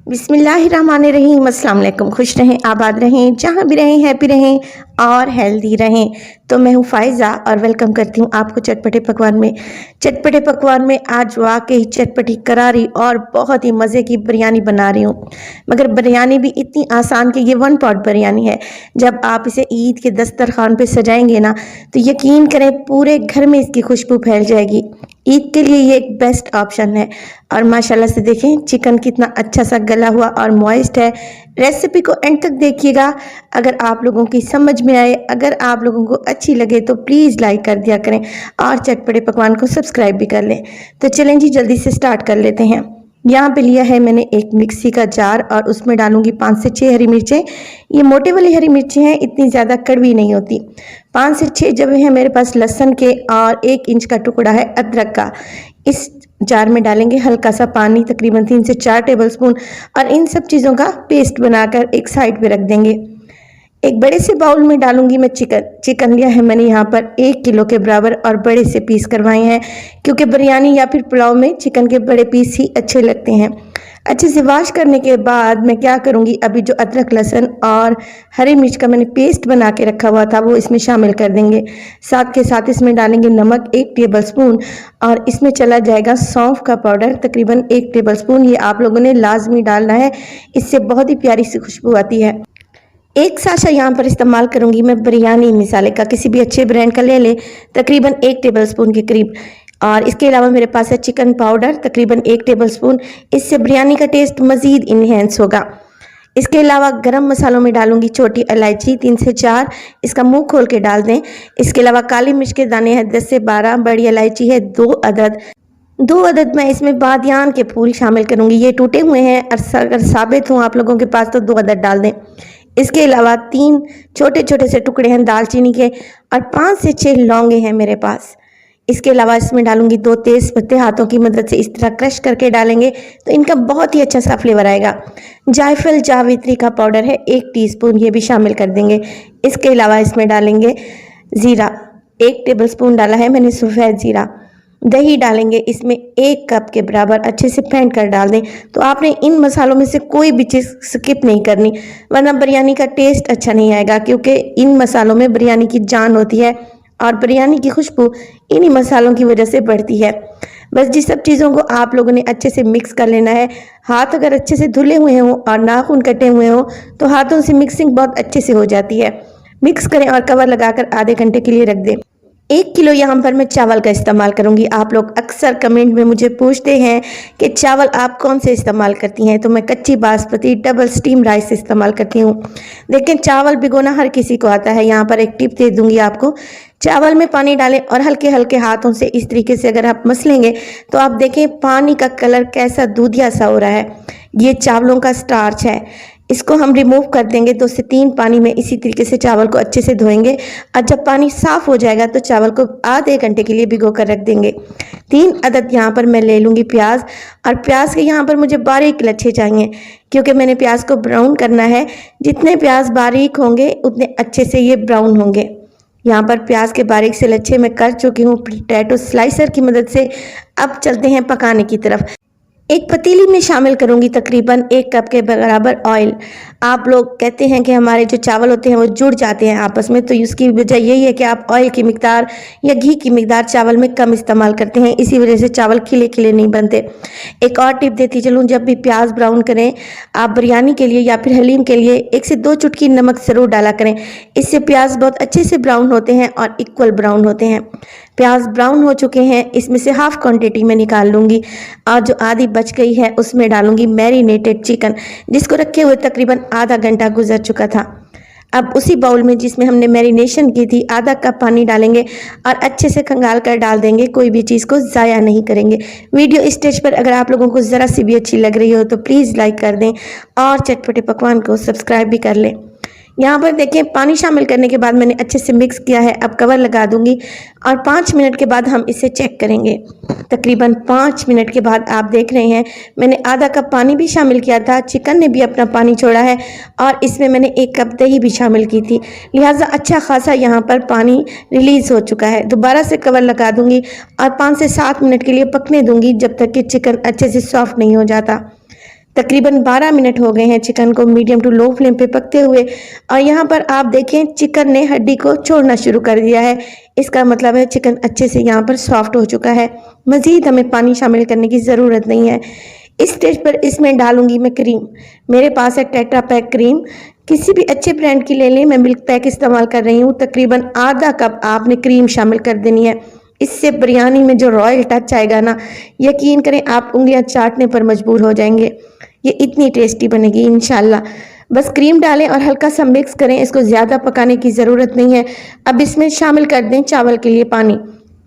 बिस्मिल्लाहिर्रहमानिर्रहीम। अस्सलाम वालेकुम। खुश रहें, आबाद रहें, जहाँ भी रहें हैप्पी रहें और हेल्दी रहें। तो मैं हूँ फ़ायज़ा और वेलकम करती हूँ आपको चटपटे पकवान में। चटपटे पकवान में आज वाकई चटपटी करारी और बहुत ही मज़े की बिरयानी बना रही हूँ। मगर बिरयानी भी इतनी आसान कि ये वन पॉट बिरयानी है। जब आप इसे ईद के दस्तरखान पे सजाएंगे ना तो यकीन करें पूरे घर में इसकी खुशबू फैल जाएगी। ईद के लिए ये एक बेस्ट ऑप्शन है। और माशाल्लाह से देखें चिकन कितना अच्छा सा गला हुआ और मॉइस्ट है। रेसिपी को एंड तक देखिएगा। अगर आप लोगों की समझ में आए, अगर आप लोगों को अच्छी लगे तो प्लीज़ लाइक कर दिया करें और चटपटे पकवान को सब्सक्राइब भी कर लें। तो चलें जी जल्दी से स्टार्ट कर लेते हैं। यहाँ पे लिया है मैंने एक मिक्सी का जार और उसमें डालूंगी 5 से 6 हरी मिर्चें। ये मोटे वाली हरी मिर्चें हैं, इतनी ज़्यादा कड़वी नहीं होती। 5 से 6 जब हैं मेरे पास लहसुन के और 1 इंच का टुकड़ा है अदरक का। इस जार में डालेंगे हल्का सा पानी, तकरीबन 3 से 4 टेबलस्पून, और इन सब चीज़ों का पेस्ट बनाकर एक साइड पे रख देंगे। एक बड़े से बाउल में डालूंगी मैं चिकन लिया है मैंने यहाँ पर 1 किलो के बराबर और बड़े से पीस करवाए हैं, क्योंकि बिरयानी या फिर पुलाव में चिकन के बड़े पीस ही अच्छे लगते हैं। अच्छे से वॉश करने के बाद मैं क्या करूँगी, अभी जो अदरक लहसुन और हरी मिर्च का मैंने पेस्ट बना के रखा हुआ था वो इसमें शामिल कर देंगे। साथ के साथ इसमें डालेंगे नमक 1 टेबलस्पून और इसमें चला जाएगा सौंफ का पाउडर तकरीबन 1 टेबलस्पून। ये आप लोगों ने लाजमी डालना है, इससे बहुत ही प्यारी सी खुशबू आती है। एक साशा यहाँ पर इस्तेमाल करूँगी मैं बिरयानी मसाले का, किसी भी अच्छे ब्रांड का ले लें, तकरीबन 1 टेबलस्पून के करीब। और इसके अलावा मेरे पास है चिकन पाउडर तकरीबन 1 टेबलस्पून, इससे बिरयानी का टेस्ट मज़ीद इन्हेंस होगा। इसके अलावा गरम मसालों में डालूंगी छोटी इलायची 3 से 4, इसका मुंह खोल के डाल दें। इसके अलावा काली मिर्च के दाने हैं 10 से 12, बड़ी इलायची है 2 अदद। 2 अदद मैं इसमें बादियान के फूल शामिल करूंगी, ये टूटे हुए हैं, अगर साबित हों आप लोगों के पास तो 2 अदद डाल दें। इसके अलावा 3 छोटे छोटे से टुकड़े हैं दालचीनी के और 5 से 6 लौंगे हैं मेरे पास। इसके अलावा इसमें डालूंगी 2 तेज पत्ते, हाथों की मदद से इस तरह क्रश करके डालेंगे तो इनका बहुत ही अच्छा सा फ्लेवर आएगा। जायफल जावित्री का पाउडर है 1 टीस्पून, ये भी शामिल कर देंगे। इसके अलावा इसमें डालेंगे ज़ीरा, 1 टेबलस्पून डाला है मैंने सफ़ेद ज़ीरा। दही डालेंगे इसमें 1 कप के बराबर, अच्छे से फेंट कर डाल दें। तो आपने इन मसालों में से कोई भी चीज़ स्किप नहीं करनी, वरना बिरयानी का टेस्ट अच्छा नहीं आएगा, क्योंकि इन मसालों में बिरयानी की जान होती है और बिरयानी की खुशबू इन्हीं मसालों की वजह से बढ़ती है। बस जिस सब चीज़ों को आप लोगों ने अच्छे से मिक्स कर लेना है। हाथ अगर अच्छे से धुले हुए हों और नाखून कटे हुए हों तो हाथों से मिक्सिंग बहुत अच्छे से हो जाती है। मिक्स करें और कवर लगाकर आधे घंटे के लिए रख दें। 1 किलो यहाँ पर मैं चावल का इस्तेमाल करूँगी। आप लोग अक्सर कमेंट में मुझे पूछते हैं कि चावल आप कौन से इस्तेमाल करती हैं, तो मैं कच्ची बासमती डबल स्टीम राइस इस्तेमाल करती हूँ। देखें चावल भिगोना हर किसी को आता है, यहाँ पर एक टिप दे दूँगी आपको। चावल में पानी डालें और हल्के हल्के हाथों से इस तरीके से अगर आप मसलेंगे तो आप देखें पानी का कलर कैसा दूधिया सा हो रहा है, ये चावलों का स्टार्च है। इसको हम रिमूव कर देंगे 2 से 3 पानी में। इसी तरीके से चावल को अच्छे से धोएंगे और जब पानी साफ हो जाएगा तो चावल को आधे घंटे के लिए भिगो कर रख देंगे। 3 अदद यहाँ पर मैं ले लूँगी प्याज, और प्याज के यहाँ पर मुझे बारीक लच्छे चाहिए, क्योंकि मैंने प्याज को ब्राउन करना है। जितने प्याज बारीक होंगे उतने अच्छे से ये ब्राउन होंगे। यहाँ पर प्याज के बारीक से लच्छे मैं कर चुकी हूँ पोटैटो स्लाइसर की मदद से। अब चलते हैं पकाने की तरफ। एक पतीली में शामिल करूंगी तकरीबन 1 कप के बराबर ऑयल। आप लोग कहते हैं कि हमारे जो चावल होते हैं वो जुड़ जाते हैं आपस में, तो इसकी वजह यही है कि आप ऑयल की मिकदार या घी की मिकदार चावल में कम इस्तेमाल करते हैं, इसी वजह से चावल खिले खिले नहीं बनते। एक और टिप देती चलूँ, जब भी प्याज ब्राउन करें आप बिरयानी के लिए या फिर हलीम के लिए 1 से 2 चुटकी नमक ज़रूर डाला करें, इससे प्याज बहुत अच्छे से ब्राउन होते हैं और इक्वल ब्राउन होते हैं। प्याज ब्राउन हो चुके हैं, इसमें से हाफ क्वांटिटी में निकाल लूँगी और जो आधी बच गई है उसमें डालूंगी मैरिनेटेड चिकन, जिसको रखे हुए तकरीबन आधा घंटा गुजर चुका था। अब उसी बाउल में जिसमें हमने मैरिनेशन की थी आधा कप पानी डालेंगे और अच्छे से खंगाल कर डाल देंगे, कोई भी चीज़ को ज़ाया नहीं करेंगे। वीडियो इस स्टेज पर अगर आप लोगों को ज़रा सी भी अच्छी लग रही हो तो प्लीज़ लाइक कर दें और चटपटे पकवान को सब्सक्राइब भी कर लें। यहाँ पर देखिए पानी शामिल करने के बाद मैंने अच्छे से मिक्स किया है। अब कवर लगा दूंगी और 5 मिनट के बाद हम इसे चेक करेंगे। तकरीबन 5 मिनट के बाद आप देख रहे हैं मैंने आधा कप पानी भी शामिल किया था, चिकन ने भी अपना पानी छोड़ा है और इसमें मैंने 1 कप दही भी शामिल की थी, लिहाजा अच्छा खासा यहाँ पर पानी रिलीज़ हो चुका है। दोबारा से कवर लगा दूंगी और 5 से 7 मिनट के लिए पकने दूंगी, जब तक कि चिकन अच्छे से सॉफ्ट नहीं हो जाता। तकरीबन 12 मिनट हो गए हैं चिकन को मीडियम टू लो फ्लेम पे पकते हुए, और यहाँ पर आप देखें चिकन ने हड्डी को छोड़ना शुरू कर दिया है। इसका मतलब है चिकन अच्छे से यहाँ पर सॉफ्ट हो चुका है। मज़ीद हमें पानी शामिल करने की ज़रूरत नहीं है। इस स्टेज पर इसमें डालूंगी मैं क्रीम। मेरे पास है टेट्रा पैक क्रीम, किसी भी अच्छे ब्रांड की ले लें। मैं मिल्क पैक इस्तेमाल कर रही हूँ। तकरीबन आधा कप आपने क्रीम शामिल कर देनी है। इससे बिरयानी में जो रॉयल टच आएगा ना, यकीन करें आप उंगलियां चाटने पर मजबूर हो जाएंगे। ये इतनी टेस्टी बनेगी इंशाल्लाह। बस क्रीम डालें और हल्का सा मिक्स करें। इसको ज़्यादा पकाने की ज़रूरत नहीं है। अब इसमें शामिल कर दें चावल के लिए पानी।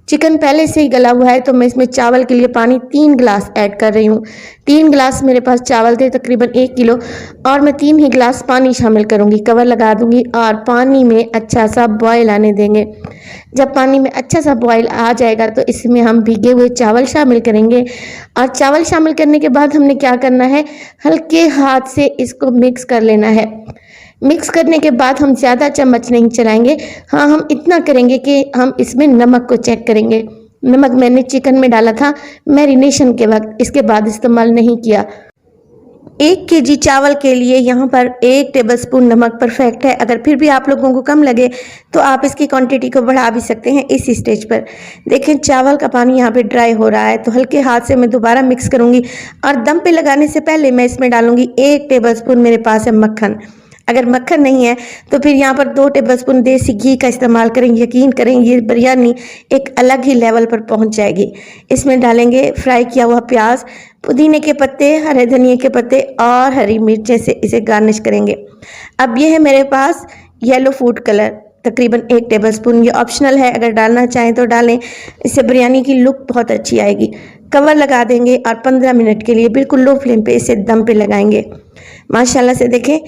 चिकन पहले से ही गला हुआ है तो मैं इसमें चावल के लिए पानी 3 गिलास ऐड कर रही हूँ। 3 गिलास मेरे पास चावल थे, तकरीबन 1 किलो, और मैं 3 ही गिलास पानी शामिल करूँगी। कवर लगा दूँगी और पानी में अच्छा सा बॉयल आने देंगे। जब पानी में अच्छा सा बॉयल आ जाएगा तो इसमें हम भीगे हुए चावल शामिल करेंगे, और चावल शामिल करने के बाद हमने क्या करना है, हल्के हाथ से इसको मिक्स कर लेना है। मिक्स करने के बाद हम ज़्यादा चम्मच नहीं चलाएंगे। हाँ, हम इतना करेंगे कि हम इसमें नमक को चेक करेंगे। नमक मैंने चिकन में डाला था मैरिनेशन के वक्त, इसके बाद इस्तेमाल नहीं किया। 1 केजी चावल के लिए यहाँ पर 1 टेबलस्पून नमक परफेक्ट है। अगर फिर भी आप लोगों को कम लगे तो आप इसकी क्वांटिटी को बढ़ा भी सकते हैं। इस स्टेज पर देखें चावल का पानी यहाँ पे ड्राई हो रहा है, तो हल्के हाथ से मैं दोबारा मिक्स करूँगी, और दम पे लगाने से पहले मैं इसमें डालूँगी 1 टेबलस्पून मेरे पास है मक्खन। अगर मक्खन नहीं है तो फिर यहाँ पर 2 टेबलस्पून देसी घी का इस्तेमाल करें। यकीन करें ये बिरयानी एक अलग ही लेवल पर पहुँच जाएगी। इसमें डालेंगे फ्राई किया हुआ प्याज, पुदीने के पत्ते, हरे धनिए के पत्ते और हरी मिर्चें से इसे गार्निश करेंगे। अब ये है मेरे पास येलो फूड कलर, तकरीबन 1 टेबलस्पून। ये ऑप्शनल है, अगर डालना चाहें तो डालें, इससे बिरयानी की लुक बहुत अच्छी आएगी। कवर लगा देंगे और 15 मिनट के लिए बिल्कुल लो फ्लेम पे इसे दम पे लगाएंगे। माशाल्लाह से देखें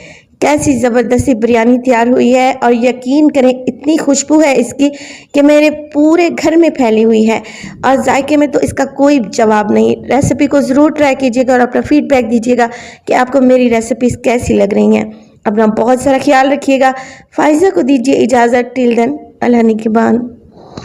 कैसी ज़बरदस्ती बिरयानी तैयार हुई है, और यकीन करें इतनी खुशबू है इसकी कि मेरे पूरे घर में फैली हुई है, और जायके में तो इसका कोई जवाब नहीं। रेसिपी को ज़रूर ट्राई कीजिएगा और अपना फीडबैक दीजिएगा कि आपको मेरी रेसिपीज़ कैसी लग रही हैं। अपना बहुत सारा ख्याल रखिएगा। फाइज़ा को दीजिए इजाज़त। टिल देन, अल्लाह निगहबान।